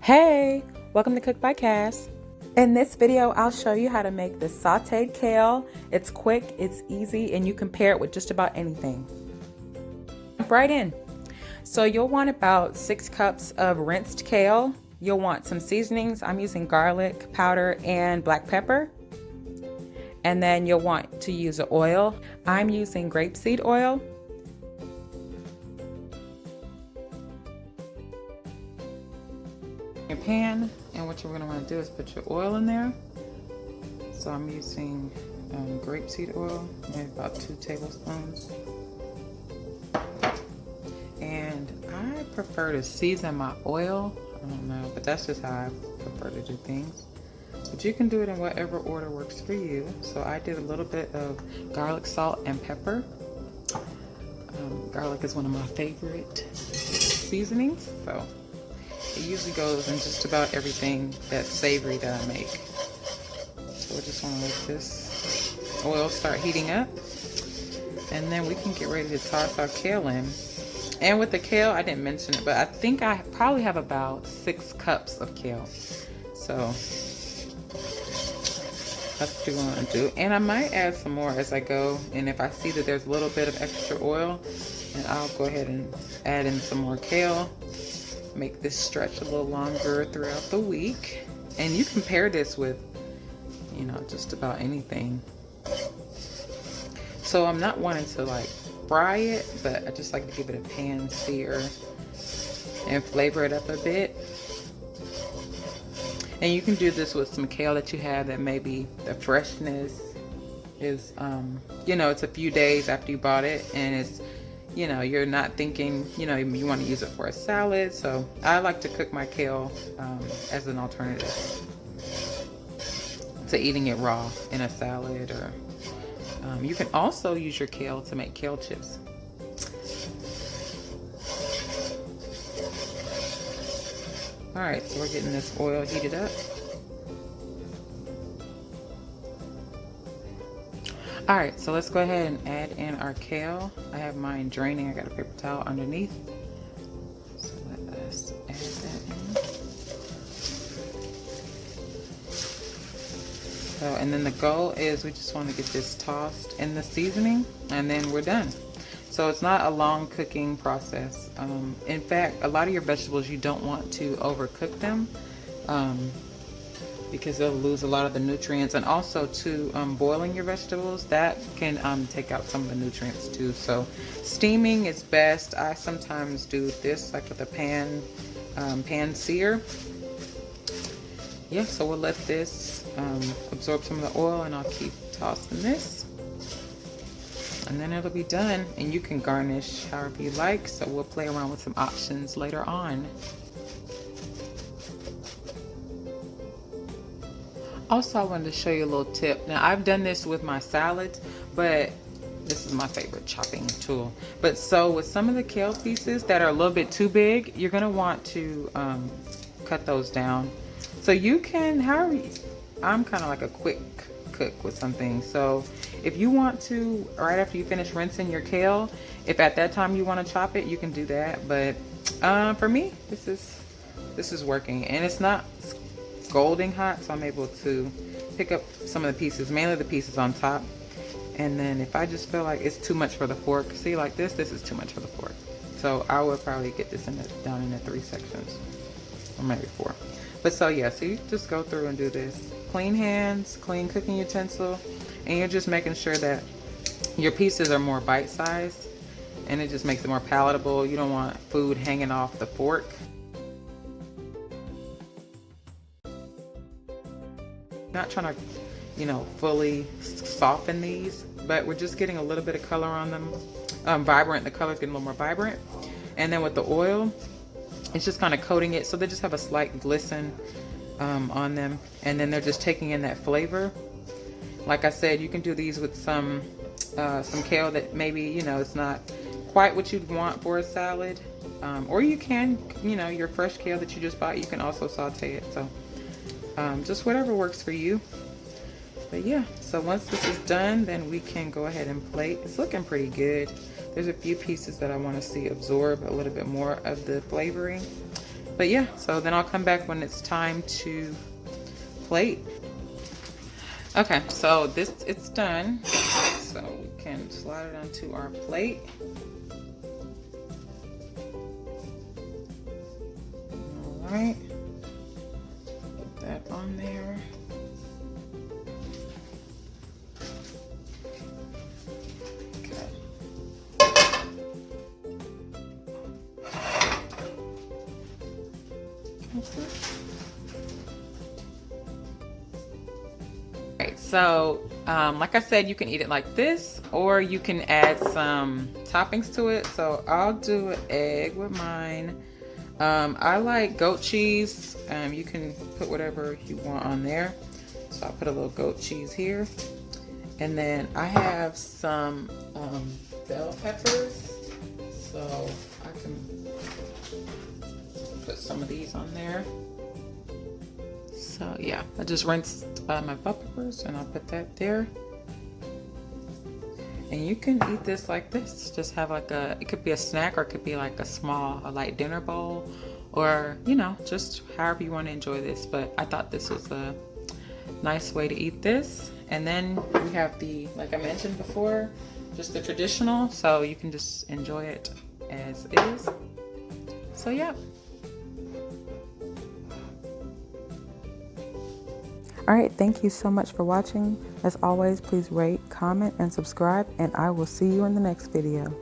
Hey, welcome to Cooked by Cass. In this video, I'll show you how to make the sauteed kale. It's quick, it's easy, and you can pair it with just about anything. Jump right in. So you'll want about 6 cups of rinsed kale. You'll want some seasonings. I'm using garlic powder and black pepper. And then you'll want to use an oil. I'm using grapeseed oil. Your pan, and what you're going to want to do is put your oil in there. So I'm using grapeseed oil, maybe about 2 tablespoons. And I prefer to season my oil. I don't know, but that's just how I prefer to do things. But you can do it in whatever order works for you. So I did a little bit of garlic, salt, and pepper. Garlic is one of my favorite seasonings, so it usually goes in just about everything that's savory that I make. So I just want to let this oil start heating up, and then we can get ready to toss our kale in. And with the kale, I didn't mention it, but I think I probably have about 6 cups of kale. So that's what you're going to do. And I might add some more as I go. And if I see that there's a little bit of extra oil, then I'll go ahead and add in some more kale. Make this stretch a little longer throughout the week. And you can pair this with, you know, just about anything. So I'm not wanting to like fry it, but I just like to give it a pan sear and flavor it up a bit. And you can do this with some kale that you have that maybe the freshness is, you know, it's a few days after you bought it, and it's, you know, you're not thinking, you know, you want to use it for a salad. So I like to cook my kale as an alternative to eating it raw in a salad, or you can also use your kale to make kale chips. All right, so we're getting this oil heated up. All right, so let's go ahead and add in our kale. I have mine draining. I got a paper towel underneath. So let us add that in. So, and then the goal is we just want to get this tossed in the seasoning, and then we're done. So it's not a long cooking process. In fact, a lot of your vegetables, you don't want to overcook them because they'll lose a lot of the nutrients. And also too, boiling your vegetables, that can take out some of the nutrients too. So steaming is best. I sometimes do this like with a pan sear. Yeah, so we'll let this absorb some of the oil, and I'll keep tossing this. And then it'll be done, and you can garnish however you like. So we'll play around with some options later on. Also, I wanted to show you a little tip. Now, I've done this with my salads, but this is my favorite chopping tool. But so with some of the kale pieces that are a little bit too big, you're gonna want to cut those down. So you can, I'm kind of like a quick cook with something. So if you want to, right after you finish rinsing your kale, if at that time you want to chop it, you can do that. But for me, this is working, and it's not scalding hot, so I'm able to pick up some of the pieces, mainly the pieces on top. And then if I just feel like it's too much for the fork, see, like this is too much for the fork. So I would probably get this down into 3 sections, or maybe 4. But so yeah, so you just go through and do this. Clean hands, clean cooking utensil, and you're just making sure that your pieces are more bite-sized, and it just makes it more palatable. You don't want food hanging off the fork. Not trying to, you know, fully soften these, but we're just getting a little bit of color on them. Vibrant, the color's getting a little more vibrant. And then with the oil, it's just kind of coating it, so they just have a slight glisten on them, and then they're just taking in that flavor. Like I said, you can do these with some kale that maybe, you know, it's not quite what you'd want for a salad, or you can, you know, your fresh kale that you just bought, you can also saute it. So just whatever works for you. But yeah, so once this is done, then we can go ahead and plate. It's looking pretty good. There's a few pieces that I want to see absorb a little bit more of the flavoring. But yeah, so then I'll come back when it's time to plate. Okay, so it's done. So we can slide it onto our plate. All right, put that on there. Alright, so like I said, you can eat it like this, or you can add some toppings to it. So I'll do an egg with mine. I like goat cheese. You can put whatever you want on there. So I'll put a little goat cheese here. And then I have some bell peppers. So I can put some of these on there. So yeah, I just rinsed my bell peppers and I'll put that there. And you can eat this like this. Just have like it could be a snack, or it could be like a light dinner bowl, or you know, just however you want to enjoy this. But I thought this was a nice way to eat this. And then we have the, like I mentioned before, just the traditional, so you can just enjoy it as is. So yeah. Alright, thank you so much for watching. As always, please rate, comment, and subscribe, and I will see you in the next video.